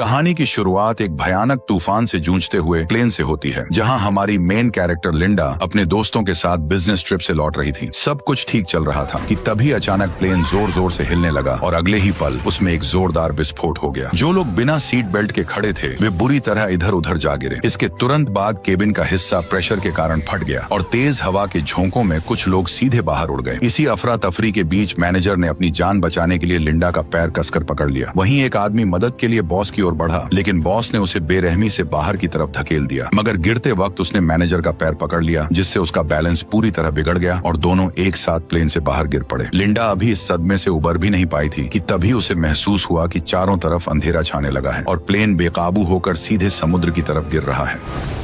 कहानी की शुरुआत एक भयानक तूफान से जूझते हुए प्लेन से होती है, जहां हमारी मेन कैरेक्टर लिंडा अपने दोस्तों के साथ बिजनेस ट्रिप से लौट रही थी। सब कुछ ठीक चल रहा था कि तभी अचानक प्लेन जोर जोर से हिलने लगा और अगले ही पल उसमें एक जोरदार विस्फोट हो गया। जो लोग बिना सीट बेल्ट के खड़े थे वे बुरी तरह इधर उधर जा गिरे। इसके तुरंत बाद केबिन का हिस्सा प्रेशर के कारण फट गया और तेज हवा के झोंकों में कुछ लोग सीधे बाहर उड़ गए। इसी अफरा तफरी के बीच मैनेजर ने अपनी जान बचाने के लिए लिंडा का पैर कसकर पकड़ लिया। वहीं एक आदमी मदद के लिए बॉस की ओर बढ़ा, लेकिन बॉस ने उसे बेरहमी से बाहर की तरफ धकेल दिया। मगर गिरते वक्त उसने मैनेजर का पैर पकड़ लिया, जिससे उसका बैलेंस पूरी तरह बिगड़ गया और दोनों एक साथ प्लेन से बाहर गिर पड़े। लिंडा अभी इस सदमे से उबर भी नहीं पाई थी कि तभी उसे महसूस हुआ कि चारों तरफ अंधेरा छाने लगा है और प्लेन बेकाबू होकर सीधे समुद्र की तरफ गिर रहा है।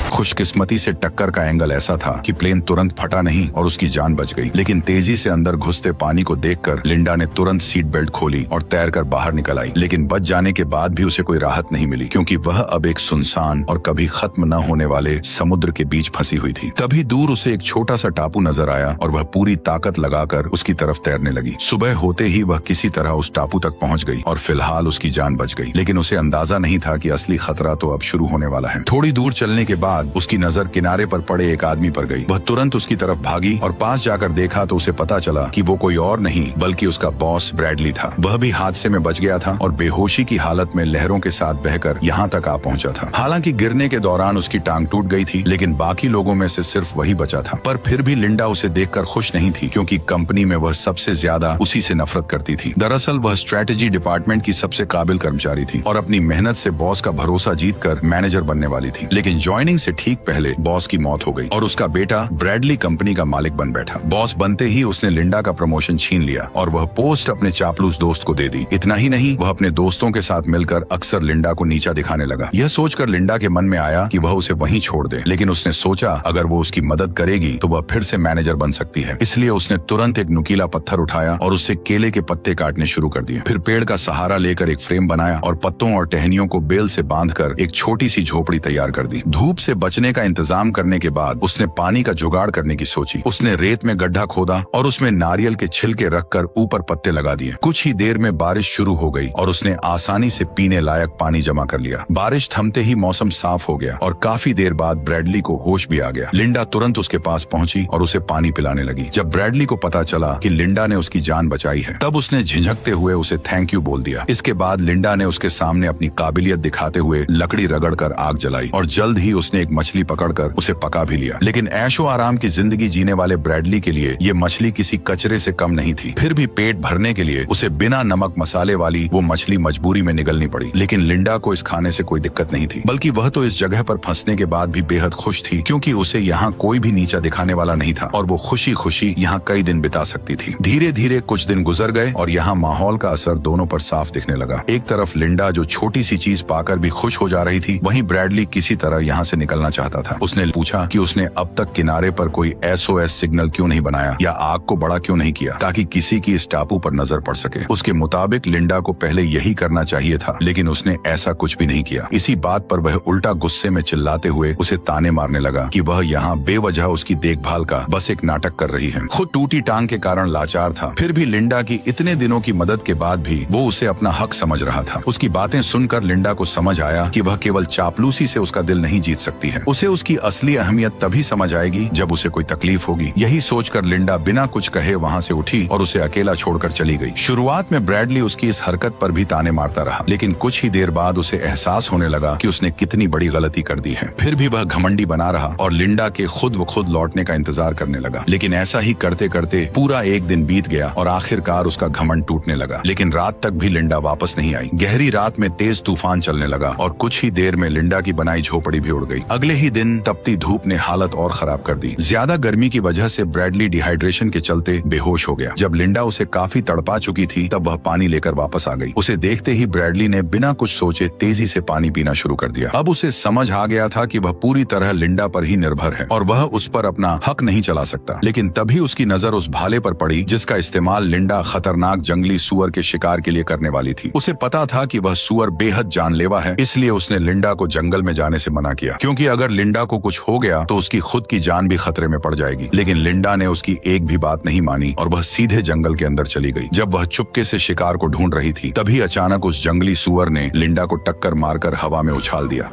खुशकिस्मती से टक्कर का एंगल ऐसा था कि प्लेन तुरंत फटा नहीं और उसकी जान बच गई, लेकिन तेजी से अंदर घुसते पानी को देखकर लिंडा ने तुरंत सीट बेल्ट खोली और तैरकर बाहर निकल आई। लेकिन बच जाने के बाद भी उसे कोई राहत नहीं मिली, क्योंकि वह अब एक सुनसान और कभी खत्म न होने वाले समुद्र के बीच फंसी हुई थी। तभी दूर उसे एक छोटा सा टापू नजर आया और वह पूरी ताकत लगाकर उसकी तरफ तैरने लगी। सुबह होते ही वह किसी तरह उस टापू तक पहुंच गई और फिलहाल उसकी जान बच गई, लेकिन उसे अंदाजा नहीं था कि असली खतरा तो अब शुरू होने वाला है। थोड़ी दूर चलने के बाद उसकी नजर किनारे पर पड़े एक आदमी पर गई। वह तुरंत उसकी तरफ भागी और पास जाकर देखा तो उसे पता चला कि वो कोई और नहीं बल्कि उसका बॉस ब्रैडली था। वह भी हादसे में बच गया था और बेहोशी की हालत में लहरों के साथ बहकर यहाँ तक आ पहुंचा था। हालांकि गिरने के दौरान उसकी टांग टूट गई थी, लेकिन बाकी लोगों में से सिर्फ वही बचा था। पर फिर भी लिंडा उसे देखकर खुश नहीं थी, क्योंकि कंपनी में वह सबसे ज्यादा उसी से नफरत करती थी। दरअसल वह स्ट्रेटेजी डिपार्टमेंट की सबसे काबिल कर्मचारी थी और अपनी मेहनत से बॉस का भरोसा जीतकर मैनेजर बनने वाली थी। लेकिन ज्वाइनिंग से ठीक पहले बॉस की मौत हो गई और उसका बेटा ब्रैडली कंपनी का मालिक बन बैठा। बॉस बनते ही उसने लिंडा का प्रमोशन छीन लिया और वह पोस्ट अपने चापलूस दोस्त को दे दी। इतना ही नहीं, वह अपने दोस्तों के साथ मिलकर अक्सर लिंडा को नीचा दिखाने लगा। यह सोचकर लिंडा के मन में आया कि वह उसे वहीं छोड़ दे, लेकिन उसने सोचा अगर वो उसकी मदद करेगी तो वह फिर से मैनेजर बन सकती है। इसलिए उसने तुरंत एक नुकीला पत्थर उठाया और उससे केले के पत्ते काटने शुरू कर दिए। फिर पेड़ का सहारा लेकर एक फ्रेम बनाया और पत्तों और टहनियों को बेल से बांधकर एक छोटी सी झोपड़ी तैयार कर दी। धूप से बचने का इंतजाम करने के बाद उसने पानी का जुगाड़ करने की सोची। उसने रेत में गड्ढा खोदा और उसमें नारियल के छिलके रखकर ऊपर पत्ते लगा दिए। कुछ ही देर में बारिश शुरू हो गई और उसने आसानी से पीने लायक पानी जमा कर लिया। बारिश थमते ही मौसम साफ हो गया और काफी देर बाद ब्रैडली को होश भी आ गया। लिंडा तुरंत उसके पास पहुंची और उसे पानी पिलाने लगी। जब ब्रैडली को पता चला कि लिंडा ने उसकी जान बचाई है, तब उसने झिझकते हुए उसे थैंक यू बोल दिया। इसके बाद लिंडा ने उसके सामने अपनी काबिलियत दिखाते हुए लकड़ी रगड़कर आग जलाई और जल्द ही उसने एक मछली पकड़कर उसे पका भी लिया। लेकिन ऐशो आराम की जिंदगी जीने वाले ब्रैडली के लिए ये मछली किसी कचरे से कम नहीं थी। फिर भी पेट भरने के लिए उसे बिना नमक मसाले वाली वो मछली मजबूरी में निगलनी पड़ी। लेकिन लिंडा को इस खाने से कोई दिक्कत नहीं थी, बल्कि वह तो इस जगह पर फंसने के बाद भी बेहद खुश थी, क्योंकि उसे यहाँ कोई भी नीचा दिखाने वाला नहीं था और वो खुशी खुशी यहाँ कई दिन बिता सकती थी। धीरे धीरे कुछ दिन गुजर गए और यहाँ माहौल का असर दोनों पर साफ दिखने लगा। एक तरफ लिंडा जो छोटी सी चीज पाकर भी खुश हो जा रही थी, वहीं ब्रैडली किसी तरह यहाँ से निकलना चाहता था। उसने पूछा कि उसने अब तक किनारे पर कोई SOS सिग्नल क्यों नहीं बनाया या आग को बड़ा क्यों नहीं किया, ताकि किसी की इस टापू पर नजर पड़ सके। उसके मुताबिक लिंडा को पहले यही करना चाहिए था, लेकिन उसने ऐसा कुछ भी नहीं किया। इसी बात पर वह उल्टा गुस्से में चिल्लाते हुए उसे ताने मारने लगा कि वह यहाँ बेवजह उसकी देखभाल का बस एक नाटक कर रही है। खुद टूटी टांग के कारण लाचार था, फिर भी लिंडा की इतने दिनों की मदद के बाद भी वो उसे अपना हक समझ रहा था। उसकी बातें सुनकर लिंडा को समझ आया कि वह केवल चापलूसी से उसका दिल नहीं जीत सकती है। उसे उसकी असली अहमियत तभी समझ आएगी जब उसे कोई तकलीफ होगी। यही सोचकर लिंडा बिना कुछ कहे वहाँ से उठी और उसे अकेला छोड़कर चली गई। शुरुआत में ब्रैडली उसकी इस हरकत पर भी ताने मारता रहा, लेकिन कुछ ही देर बाद उसे एहसास होने लगा कि उसने कितनी बड़ी गलती कर दी है। फिर भी वह घमंडी बना रहा और लिंडा के खुद व खुद लौटने का इंतजार करने लगा। लेकिन ऐसा ही करते करते पूरा एक दिन बीत गया और आखिरकार उसका घमंड टूटने लगा। लेकिन रात तक भी लिंडा वापस नहीं आई। गहरी रात में तेज तूफान चलने लगा और कुछ ही देर में लिंडा की बनाई झोपड़ी भी उड़ गई। अगले ही दिन तपती धूप ने हालत और खराब कर दी। ज्यादा गर्मी की वजह से ब्रैडली डिहाइड्रेशन के चलते बेहोश हो गया। जब लिंडा उसे काफी तड़पा चुकी थी, तब वह पानी लेकर वापस आ गई। उसे देखते ही ब्रैडली ने बिना कुछ सोचे तेजी से पानी पीना शुरू कर दिया। अब उसे समझ आ गया था कि वह पूरी तरह लिंडा पर ही निर्भर है और वह उस पर अपना हक नहीं चला सकता। लेकिन तभी उसकी नजर उस भाले पर पड़ी जिसका इस्तेमाल लिंडा खतरनाक जंगली सुअर के शिकार के लिए करने वाली थी। उसे पता था कि वह सुअर बेहद जानलेवा है, इसलिए उसने लिंडा को जंगल में जाने से मना किया, क्योंकि अगर लिंडा को कुछ हो गया तो उसकी खुद की जान भी खतरे में पड़ जाएगी। लेकिन लिंडा ने उसकी एक भी बात नहीं मानी और वह सीधे जंगल के अंदर चली गई। जब वह चुपके से शिकार को ढूंढ रही थी तभी अचानक उस जंगली सुअर ने लिंडा को टक्कर मारकर हवा में उछाल दिया।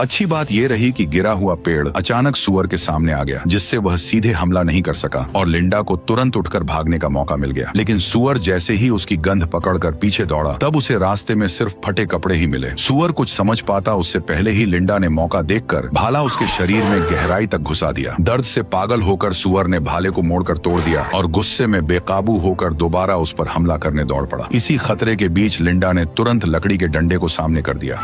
अच्छी बात यह रही कि गिरा हुआ पेड़ अचानक सुअर के सामने आ गया, जिससे वह सीधे हमला नहीं कर सका और लिंडा को तुरंत उठकर भागने का मौका मिल गया। लेकिन सुअर जैसे ही उसकी गंध पकड़कर पीछे दौड़ा तब उसे रास्ते में सिर्फ फटे कपड़े ही मिले। सुअर कुछ समझ पाता उससे पहले ही लिंडा ने मौका देखकर भाला उसके शरीर में गहराई तक घुसा दिया। दर्द से पागल होकर सुअर ने भाले को मोड़कर तोड़ दिया और गुस्से में बेकाबू होकर दोबारा उस पर हमला करने दौड़ पड़ा। इसी खतरे के बीच लिंडा ने तुरंत लकड़ी के डंडे को सामने कर दिया।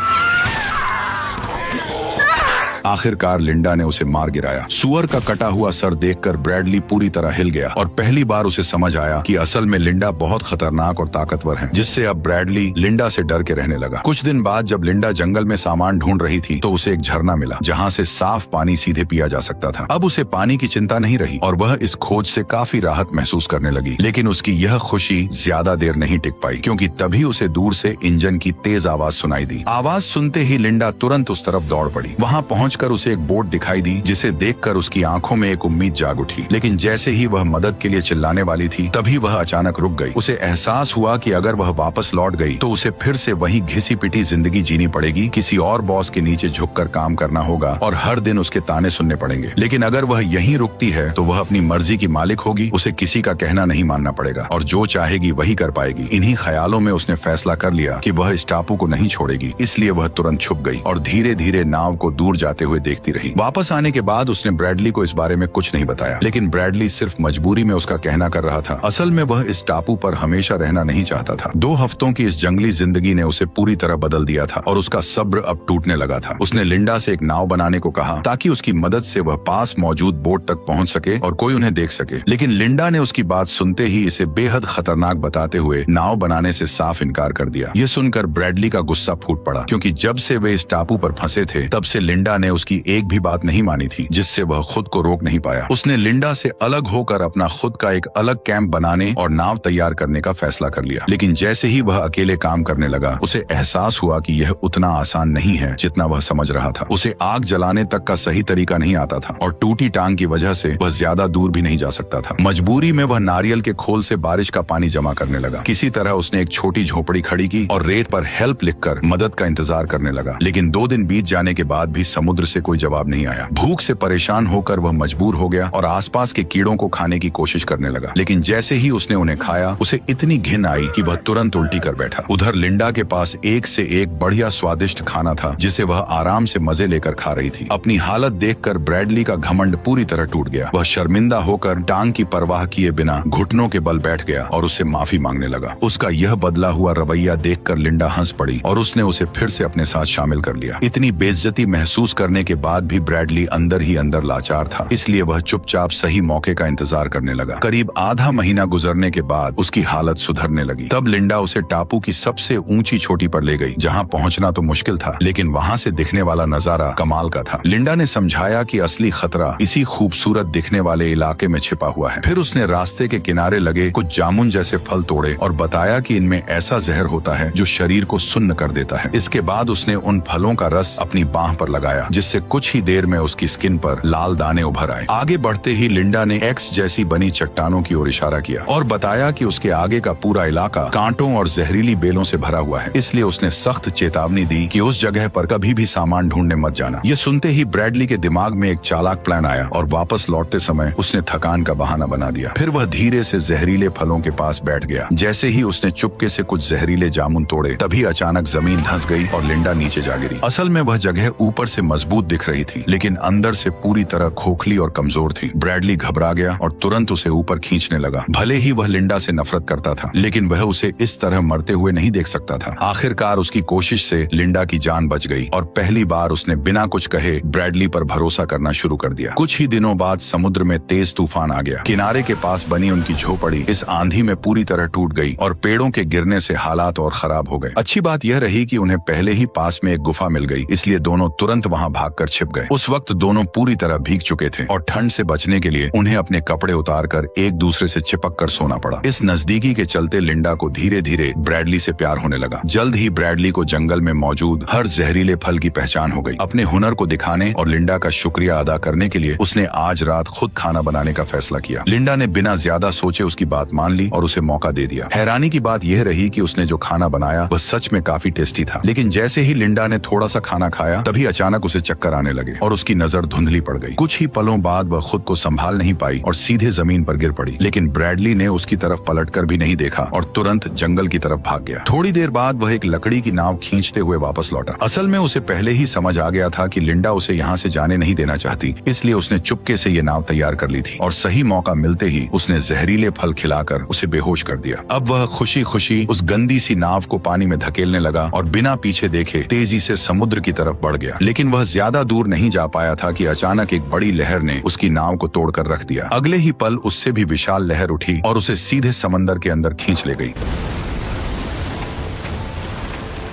आखिरकार लिंडा ने उसे मार गिराया। सुअर का कटा हुआ सर देखकर ब्रैडली पूरी तरह हिल गया और पहली बार उसे समझ आया कि असल में लिंडा बहुत खतरनाक और ताकतवर है, जिससे अब ब्रैडली लिंडा से डर के रहने लगा। कुछ दिन बाद जब लिंडा जंगल में सामान ढूंढ रही थी तो उसे एक झरना मिला जहाँ से साफ पानी सीधे पिया जा सकता था। अब उसे पानी की चिंता नहीं रही और वह इस खोज से काफी राहत महसूस करने लगी। लेकिन उसकी यह खुशी ज्यादा देर नहीं टिक पाई, क्योंकि तभी उसे दूर से इंजन की तेज आवाज सुनाई दी। आवाज सुनते ही लिंडा तुरंत उस तरफ दौड़ पड़ी। वहाँ पहुँचकर उसे एक बोट दिखाई दी, जिसे देखकर उसकी आंखों में एक उम्मीद जाग उठी। लेकिन जैसे ही वह मदद के लिए चिल्लाने वाली थी तभी वह अचानक रुक गई। उसे एहसास हुआ कि अगर वह वापस लौट गई तो उसे फिर से वही घिसी पिटी जिंदगी जीनी पड़ेगी, किसी और बॉस के नीचे झुककर काम करना होगा और हर दिन उसके ताने सुनने पड़ेंगे। लेकिन अगर वह यहीं रुकती है तो वह अपनी मर्जी की मालिक होगी, उसे किसी का कहना नहीं मानना पड़ेगा और जो चाहेगी वही कर पाएगी। इन्हीं ख्यालों में उसने फैसला कर लिया कि वह इस टापू को नहीं छोड़ेगी, इसलिए वह तुरंत छुप गई और धीरे धीरे नाव को दूर जाते हुए देखती रही। वापस आने के बाद उसने ब्रैडली को इस बारे में कुछ नहीं बताया, लेकिन ब्रैडली सिर्फ मजबूरी में उसका कहना कर रहा था। असल में वह इस टापू पर हमेशा रहना नहीं चाहता था। 2 हफ्तों की इस जंगली जिंदगी ने उसे पूरी तरह बदल दिया था और उसका सब्र अब टूटने लगा था। उसने लिंडा से एक नाव बनाने को कहा ताकि उसकी मदद से वह पास मौजूद बोट तक पहुंच सके और कोई उन्हें देख सके। लेकिन लिंडा ने उसकी बात सुनते ही इसे बेहद खतरनाक बताते हुए नाव बनाने से साफ इनकार कर दिया। ये सुनकर ब्रैडली का गुस्सा फूट पड़ा, क्योंकि जब से वे इस टापू पर फंसे थे तब से लिंडा ने उसकी एक भी बात नहीं मानी थी, जिससे वह खुद को रोक नहीं पाया। उसने लिंडा से अलग होकर अपना खुद का एक अलग कैंप बनाने और नाव तैयार करने का फैसला कर लिया। लेकिन जैसे ही वह अकेले काम करने लगा उसे एहसास हुआ कि यह उतना आसान नहीं है जितना वह समझ रहा था। उसे आग जलाने तक का सही तरीका नहीं आता था और टूटी टांग की वजह से वह ज्यादा दूर भी नहीं जा सकता था। मजबूरी में वह नारियल के खोल से बारिश का पानी जमा करने लगा। किसी तरह उसने एक छोटी झोपड़ी खड़ी की और रेत पर हेल्प लिखकर मदद का इंतजार करने लगा। लेकिन 2 दिन बीत जाने के बाद भी समुद्र से कोई जवाब नहीं आया। भूख से परेशान होकर वह मजबूर हो गया और आसपास के कीड़ों को खाने की कोशिश करने लगा। लेकिन जैसे ही उसने उन्हें खाया उसे इतनी घिन आई कि वह तुरंत उल्टी कर बैठा। उधर लिंडा के पास एक से एक बढ़िया स्वादिष्ट खाना था, जिसे वह आराम से मजे लेकर खा रही थी। अपनी हालत देखकर ब्रैडली का घमंड पूरी तरह टूट गया। वह शर्मिंदा होकर टांग की परवाह किए बिना घुटनों के बल बैठ गया और उससे माफी मांगने लगा। उसका यह बदला हुआ रवैया देखकर लिंडा हंस पड़ी और उसने उसे फिर से अपने साथ शामिल कर लिया। इतनी बेइज्जती महसूस करने के बाद भी ब्रैडली अंदर ही अंदर लाचार था, इसलिए वह चुपचाप सही मौके का इंतजार करने लगा। करीब आधा महीना गुजरने के बाद उसकी हालत सुधरने लगी। तब लिंडा उसे टापू की सबसे ऊंची चोटी पर ले गई, जहां पहुंचना तो मुश्किल था, लेकिन वहां से दिखने वाला नजारा कमाल का था। लिंडा ने समझाया कि असली खतरा इसी खूबसूरत दिखने वाले इलाके में छिपा हुआ है। फिर उसने रास्ते के किनारे लगे कुछ जामुन जैसे फल तोड़े और बताया कि इनमें ऐसा जहर होता है जो शरीर को सुन्न कर देता है। इसके बाद उसने उन फलों का रस अपनी बाह पर लगाया, जिससे कुछ ही देर में उसकी स्किन पर लाल दाने उभर आए। आगे बढ़ते ही लिंडा ने एक्स जैसी बनी चट्टानों की ओर इशारा किया और बताया कि उसके आगे का पूरा इलाका कांटों और जहरीली बेलों से भरा हुआ है, इसलिए उसने सख्त चेतावनी दी कि उस जगह पर कभी भी सामान ढूंढने मत जाना। ये सुनते ही ब्रैडली के दिमाग में एक चालाक प्लान आया और वापस लौटते समय उसने थकान का बहाना बना दिया। फिर वह धीरे से जहरीले फलों के पास बैठ गया। जैसे ही उसने चुपके से कुछ जहरीले जामुन तोड़े तभी अचानक जमीन धंस गई और लिंडा नीचे जा गिरी। असल में वह जगह ऊपर से मजबूत दिख रही थी, लेकिन अंदर से पूरी तरह खोखली और कमजोर थी। ब्रैडली घबरा गया और तुरंत उसे ऊपर खींचने लगा। भले ही वह लिंडा से नफरत करता था, लेकिन वह उसे इस तरह मरते हुए नहीं देख सकता था। आखिरकार उसकी कोशिश से लिंडा की जान बच गई और पहली बार उसने बिना कुछ कहे ब्रैडली पर भरोसा करना शुरू कर दिया। कुछ ही दिनों बाद समुद्र में तेज तूफान आ गया। किनारे के पास बनी उनकी झोपड़ी इस आंधी में पूरी तरह टूट गई और पेड़ों के गिरने से हालात और खराब हो गए। अच्छी बात यह रही कि उन्हें पहले ही पास में एक गुफा मिल गई, इसलिए दोनों तुरंत वहां भागकर छिप गए। उस वक्त दोनों पूरी तरह भीग चुके थे और ठंड से बचने के लिए उन्हें अपने कपड़े उतारकर एक दूसरे से चिपक कर सोना पड़ा। इस नजदीकी के चलते लिंडा को धीरे धीरे ब्रैडली से प्यार होने लगा। जल्द ही ब्रैडली को जंगल में मौजूद हर जहरीले फल की पहचान हो गई। अपने हुनर को दिखाने और लिंडा का शुक्रिया अदा करने के लिए उसने आज रात खुद खाना बनाने का फैसला किया। लिंडा ने बिना ज्यादा सोचे उसकी बात मान ली और उसे मौका दे दिया। हैरानी की बात यह रही कि उसने जो खाना बनाया वह सच में काफी टेस्टी था, लेकिन जैसे ही लिंडा ने थोड़ा सा खाना खाया तभी अचानक उसे चक्कर आने लगे और उसकी नजर धुंधली पड़ गई। कुछ ही पलों बाद वह खुद को संभाल नहीं पाई और सीधे जमीन पर गिर पड़ी। लेकिन ब्रैडली ने उसकी तरफ पलटकर भी नहीं देखा और तुरंत जंगल की तरफ भाग गया। थोड़ी देर बाद वह एक लकड़ी की नाव खींचते हुए वापस लौटा। असल में उसे पहले ही समझ आ गया था कि लिंडा उसे यहाँ से जाने नहीं देना चाहती, इसलिए उसने चुपके से ये नाव तैयार कर ली थी और सही मौका मिलते ही उसने जहरीले फल खिलाकर उसे बेहोश कर दिया। अब वह खुशी खुशी उस गंदी सी नाव को पानी में धकेलने लगा और बिना पीछे देखे तेजी से समुद्र की तरफ बढ़ गया। लेकिन वह ज्यादा दूर नहीं जा पाया था कि अचानक एक बड़ी लहर ने उसकी नाव को तोड़कर रख दिया। अगले ही पल उससे भी विशाल लहर उठी और उसे सीधे समंदर के अंदर खींच ले गई।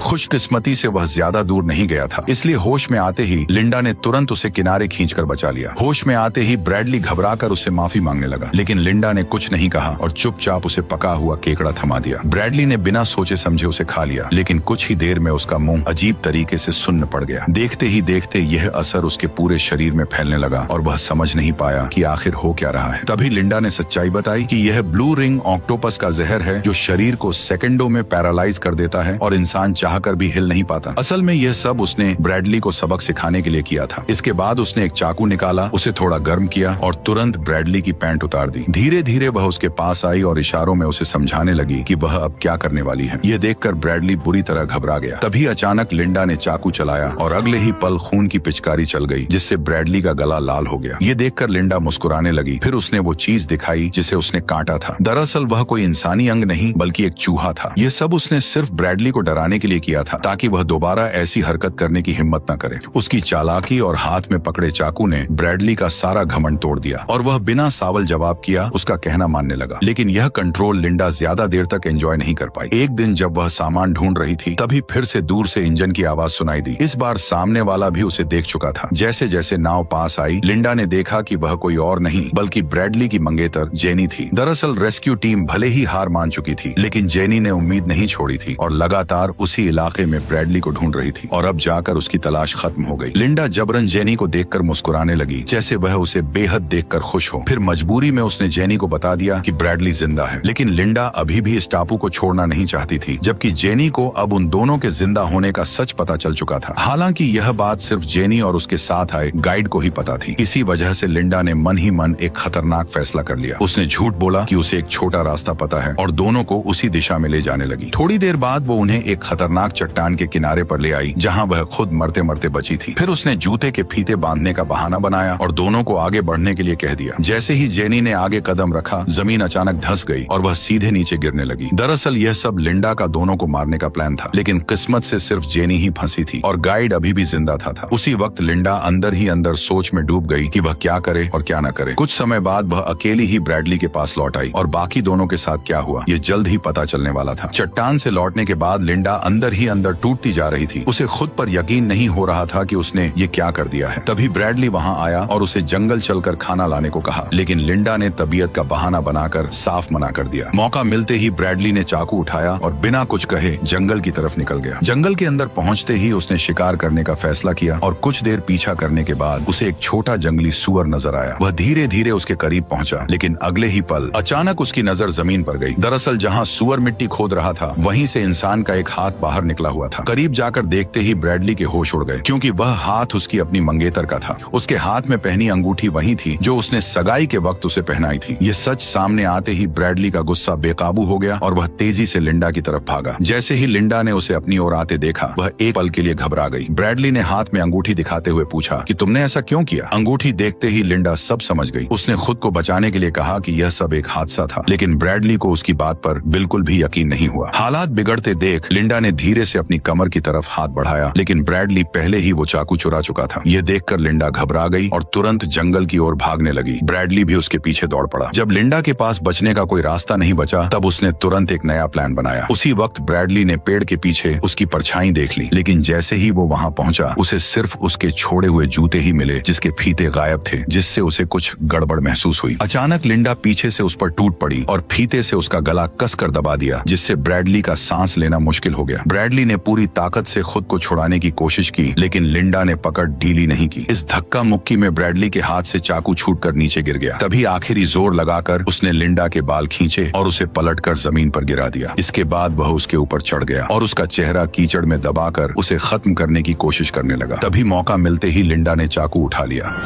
खुशकिस्मती से वह ज्यादा दूर नहीं गया था, इसलिए होश में आते ही लिंडा ने तुरंत उसे किनारे खींचकर बचा लिया। होश में आते ही ब्रैडली घबराकर उससे माफी मांगने लगा, लेकिन लिंडा ने कुछ नहीं कहा और चुपचाप उसे पका हुआ केकड़ा थमा दिया। ब्रैडली ने बिना सोचे समझे उसे खा लिया, लेकिन कुछ ही देर में उसका मुंह अजीब तरीके से सुन्न पड़ गया। देखते ही देखते यह असर उसके पूरे शरीर में फैलने लगा और वह समझ नहीं पाया कि आखिर हो क्या रहा है। तभी लिंडा ने सच्चाई बताई कि यह ब्लू रिंग ऑक्टोपस का जहर है जो शरीर को सेकंडों में पैरालाइज कर देता है और इंसान चाहकर भी हिल नहीं पाता। असल में यह सब उसने ब्रैडली को सबक सिखाने के लिए किया था। इसके बाद उसने एक चाकू निकाला, उसे थोड़ा गर्म किया और तुरंत ब्रैडली की पैंट उतार दी। धीरे धीरे वह उसके पास आई और इशारों में उसे समझाने लगी कि वह अब क्या करने वाली है। यह देखकर ब्रैडली बुरी तरह घबरा गया। तभी अचानक लिंडा ने चाकू चलाया और अगले ही पल खून की पिचकारी चल गई, जिससे ब्रैडली का गला लाल हो गया। ये देखकर लिंडा मुस्कुराने लगी। फिर उसने वो चीज दिखाई जिसे उसने काटा था। दरअसल वह कोई इंसानी अंग नहीं बल्कि एक चूहा था। यह सब उसने सिर्फ ब्रैडली को डराने के लिए किया था, ताकि वह दोबारा ऐसी हरकत करने की हिम्मत न करे। उसकी चालाकी और हाथ में पकड़े चाकू ने ब्रैडली का सारा घमंड तोड़ दिया और वह बिना सावल जवाब किया उसका कहना मानने लगा। लेकिन यह कंट्रोल लिंडा ज्यादा देर तक एंजॉय नहीं कर पाई। एक दिन जब वह सामान ढूंढ रही थी तभी फिर से दूर से इंजन की आवाज सुनाई दी। इस बार सामने वाला भी उसे देख चुका था। जैसे जैसे नाव पास आई लिंडा ने देखा कि वह कोई और नहीं बल्कि ब्रैडली की मंगेतर जेनी थी। दरअसल रेस्क्यू टीम भले ही हार मान चुकी थी, लेकिन जेनी ने उम्मीद नहीं छोड़ी थी और लगातार उसी इलाके में ब्रैडली को ढूंढ रही थी और अब जाकर उसकी तलाश खत्म हो गई। लिंडा जबरन जेनी को देखकर मुस्कुराने लगी, जैसे वह उसे बेहद देखकर खुश हो। फिर मजबूरी में उसने जेनी को बता दिया कि ब्रैडली जिंदा है। लेकिन लिंडा अभी भी इस टापू को छोड़ना नहीं चाहती थी, जबकि जेनी को अब उन दोनों के जिंदा होने का सच पता चल चुका था। हालांकि यह बात सिर्फ जेनी और उसके साथ आए गाइड को ही पता थी। इसी वजह से लिंडा ने मन ही मन एक खतरनाक फैसला कर लिया। उसने झूठ बोला कि उसे एक छोटा रास्ता पता है और दोनों को उसी दिशा में ले जाने लगी। थोड़ी देर बाद वो उन्हें एक खतरनाक चट्टान के किनारे पर ले आई जहां वह खुद मरते मरते बची थी। फिर उसने जूते के फीते बांधने का बहाना बनाया और दोनों को आगे बढ़ने के लिए कह दिया। जैसे ही जेनी ने आगे कदम रखा जमीन अचानक धंस गई और वह सीधे नीचे गिरने लगी। दरअसल यह सब लिंडा का दोनों को मारने का प्लान था, लेकिन किस्मत से सिर्फ जेनी ही फंसी थी और गाइड अभी भी जिंदा था। उसी वक्त लिंडा अंदर ही अंदर सोच में डूब गई कि वह क्या करे और क्या न करे। कुछ समय बाद वह अकेली ही ब्रैडली के पास लौट आई और बाकी दोनों के साथ क्या हुआ ये जल्द ही पता चलने वाला था। चट्टान से लौटने के बाद लिंडा अंदर ही अंदर टूटती जा रही थी। उसे खुद पर यकीन नहीं हो रहा था कि उसने ये क्या कर दिया है। तभी ब्रैडली वहां आया और उसे जंगल चलकर खाना लाने को कहा, लेकिन लिंडा ने तबीयत का बहाना बनाकर साफ मना कर दिया। मौका मिलते ही ब्रैडली ने चाकू उठाया और बिना कुछ कहे जंगल की तरफ निकल गया। जंगल के अंदर पहुंचते ही उसने शिकार करने का फैसला किया और कुछ देर पीछा करने के बाद उसे एक छोटा जंगली सूअर नजर आया। वह धीरे धीरे उसके करीब पहुंचा, लेकिन अगले ही पल अचानक उसकी नजर जमीन पर गई। दरअसल जहां सूअर मिट्टी खोद रहा था वहीं से इंसान का एक हाथ बाहर निकला हुआ था। करीब जाकर देखते ही ब्रैडली के होश उड़ गए, क्योंकि वह हाथ उसकी अपनी मंगेतर का था। उसके हाथ में पहनी अंगूठी वही थी जो उसने सगाई के वक्त उसे पहनाई थी। ये सच सामने आते ही ब्रैडली का गुस्सा बेकाबू हो गया और वह तेजी से लिंडा की तरफ भागा। जैसे ही लिंडा ने उसे अपनी ओर आते देखा वह एक पल के लिए घबरा गई। ब्रैडली ने हाथ में अंगूठी दिखाते हुए पूछा कि तुमने ऐसा क्यों किया? अंगूठी देखते ही लिंडा सब समझ गई। उसने खुद को बचाने के लिए कहा कि यह सब एक हादसा था, लेकिन ब्रैडली को उसकी बात पर बिल्कुल भी यकीन नहीं हुआ। हालात बिगड़ते देख लिंडा ने धीरे से अपनी कमर की तरफ हाथ बढ़ाया, लेकिन ब्रैडली पहले ही वो चाकू चुरा चुका था। ये देखकर लिंडा घबरा गई और तुरंत जंगल की ओर भागने लगी। ब्रैडली भी उसके पीछे दौड़ पड़ा। जब लिंडा के पास बचने का कोई रास्ता नहीं बचा, तब उसने तुरंत एक नया प्लान बनाया। उसी वक्त ब्रैडली ने पेड़ के पीछे उसकी परछाई देख ली, लेकिन जैसे ही वो वहां पहुंचा, उसे सिर्फ उसके छोड़े हुए जूते ही मिले, जिसके फीते गायब थे, जिससे उसे कुछ गड़बड़ महसूस हुई। अचानक लिंडा पीछे से उस पर टूट पड़ी और फीते से उसका गला कसकर दबा दिया, जिससे ब्रैडली का सांस लेना मुश्किल हो गया। ब्रैडली ने पूरी ताकत से खुद को छुड़ाने की कोशिश की, लेकिन लिंडा ने पकड़ ढीली नहीं की। इस धक्का मुक्की में ब्रैडली के हाथ से चाकू छूटकर नीचे गिर गया। तभी आखिरी जोर लगाकर उसने लिंडा के बाल खींचे और उसे पलटकर जमीन पर गिरा दिया। इसके बाद वह उसके ऊपर चढ़ गया और उसका चेहरा कीचड़ में दबाकर उसे खत्म करने की कोशिश करने लगा। तभी मौका मिलते ही लिंडा ने चाकू उठा लिया।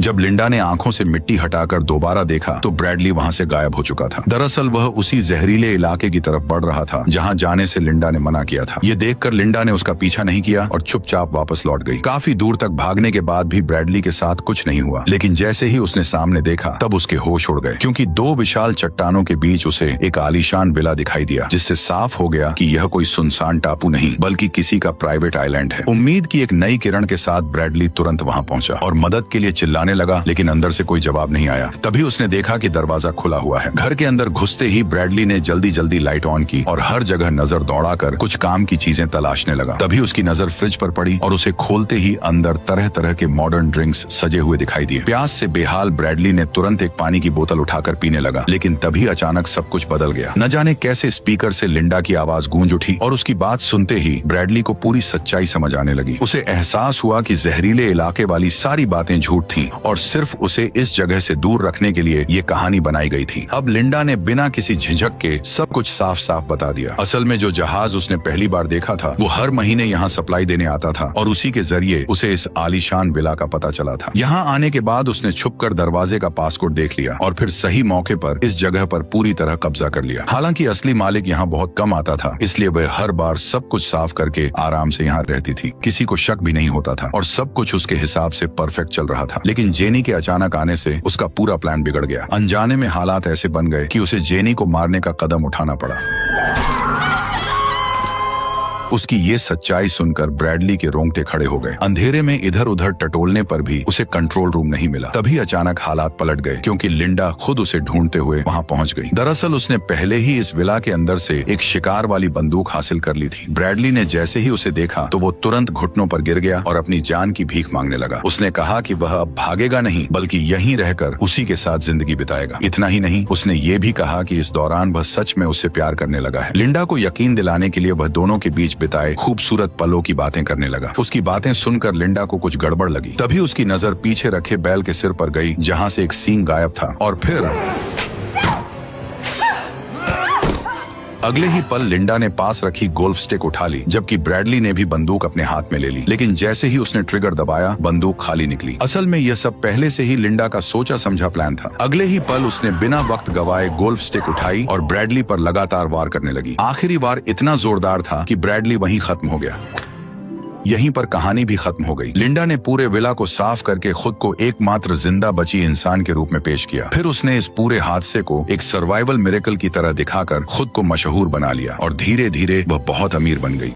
जब लिंडा ने आंखों से मिट्टी हटाकर दोबारा देखा, तो ब्रैडली वहां से गायब हो चुका था। दरअसल वह उसी जहरीले इलाके की तरफ बढ़ रहा था जहां जाने से लिंडा ने मना किया था। ये देखकर लिंडा ने उसका पीछा नहीं किया और चुपचाप वापस लौट गई। काफी दूर तक भागने के बाद भी ब्रैडली के साथ कुछ नहीं हुआ, लेकिन जैसे ही उसने सामने देखा, तब उसके होश उड़ गए, क्योंकि दो विशाल चट्टानों के बीच उसे एक आलीशान विला दिखाई दिया, जिससे साफ हो गया कि यह कोई सुनसान टापू नहीं, बल्कि किसी का प्राइवेट आइलैंड है। उम्मीद की एक नई किरण के साथ ब्रैडली तुरंत वहां पहुंचा और मदद के लिए चिल्लाने लगा, लेकिन अंदर से कोई जवाब नहीं आया। तभी उसने देखा कि दरवाजा खुला हुआ है। घर के अंदर घुसते ही ब्रैडली ने जल्दी जल्दी लाइट ऑन की और हर जगह नजर दौड़ाकर कुछ काम की चीजें तलाशने लगा। तभी उसकी नजर फ्रिज पर पड़ी और उसे खोलते ही अंदर तरह तरह के मॉडर्न ड्रिंक्स सजे हुए दिखाई दिए। प्यास से बेहाल ब्रैडली ने तुरंत एक पानी की बोतल उठाकर पीने लगा, लेकिन तभी अचानक सब कुछ बदल गया। न जाने कैसे स्पीकर से लिंडा की आवाज गूंज उठी और उसकी बात सुनते ही ब्रैडली को पूरी सच्चाई समझ आने लगी। उसे एहसास हुआ कि जहरीले इलाके वाली सारी बातें झूठ थीं और सिर्फ उसे इस जगह से दूर रखने के लिए ये कहानी बनाई गई थी। अब लिंडा ने बिना किसी झिझक के सब कुछ साफ साफ बता दिया। असल में जो जहाज उसने पहली बार देखा था, वो हर महीने यहाँ सप्लाई देने आता था और उसी के जरिए उसे इस आलीशान विला का पता चला था। यहाँ आने के बाद उसने छुपकर दरवाजे का पासकोड देख लिया और फिर सही मौके पर इस जगह पर पूरी तरह कब्जा कर लिया। हालांकि असली मालिक यहाँ बहुत कम आता था, इसलिए वह हर बार सब कुछ साफ करके आराम से यहाँ रहती थी। किसी को शक भी नहीं होता था और सब कुछ उसके हिसाब से परफेक्ट चल रहा था। लेकिन जेनी के अचानक आने से उसका पूरा प्लान बिगड़ गया। अनजाने में हालात ऐसे बन गए कि उसे जेनी को मारने का कदम उठाना पड़ा। उसकी ये सच्चाई सुनकर ब्रैडली के रोंगटे खड़े हो गए। अंधेरे में इधर उधर टटोलने पर भी उसे कंट्रोल रूम नहीं मिला। तभी अचानक हालात पलट गए, क्योंकि लिंडा खुद उसे ढूंढते हुए वहां पहुंच गई। दरअसल उसने पहले ही इस विला के अंदर से एक शिकार वाली बंदूक हासिल कर ली थी। ब्रैडली ने जैसे ही उसे देखा, तो वो तुरंत घुटनों पर गिर गया और अपनी जान की भीख मांगने लगा। उसने कहा कि वह अब भागेगा नहीं, बल्कि यहीं रहकर उसी के साथ जिंदगी बिताएगा। इतना ही नहीं, उसने ये भी कहा कि इस दौरान वह सच में उससे प्यार करने लगा है। लिंडा को यकीन दिलाने के लिए वह दोनों के बीच बिताए खूबसूरत पलों की बातें करने लगा। उसकी बातें सुनकर लिंडा को कुछ गड़बड़ लगी। तभी उसकी नजर पीछे रखे बैल के सिर पर गई, जहां से एक सींग गायब था, और फिर अगले ही पल लिंडा ने पास रखी गोल्फ स्टिक उठा ली, जबकि ब्रैडली ने भी बंदूक अपने हाथ में ले ली। लेकिन जैसे ही उसने ट्रिगर दबाया, बंदूक खाली निकली। असल में यह सब पहले से ही लिंडा का सोचा समझा प्लान था। अगले ही पल उसने बिना वक्त गवाए गोल्फ स्टिक उठाई और ब्रैडली पर लगातार वार करने लगी। आखिरी वार इतना जोरदार था कि ब्रैडली वहीं खत्म हो गया। यहीं पर कहानी भी खत्म हो गई। लिंडा ने पूरे विला को साफ करके खुद को एकमात्र जिंदा बची इंसान के रूप में पेश किया। फिर उसने इस पूरे हादसे को एक सर्वाइवल मिरेकल की तरह दिखाकर खुद को मशहूर बना लिया और धीरे धीरे वह बहुत अमीर बन गई।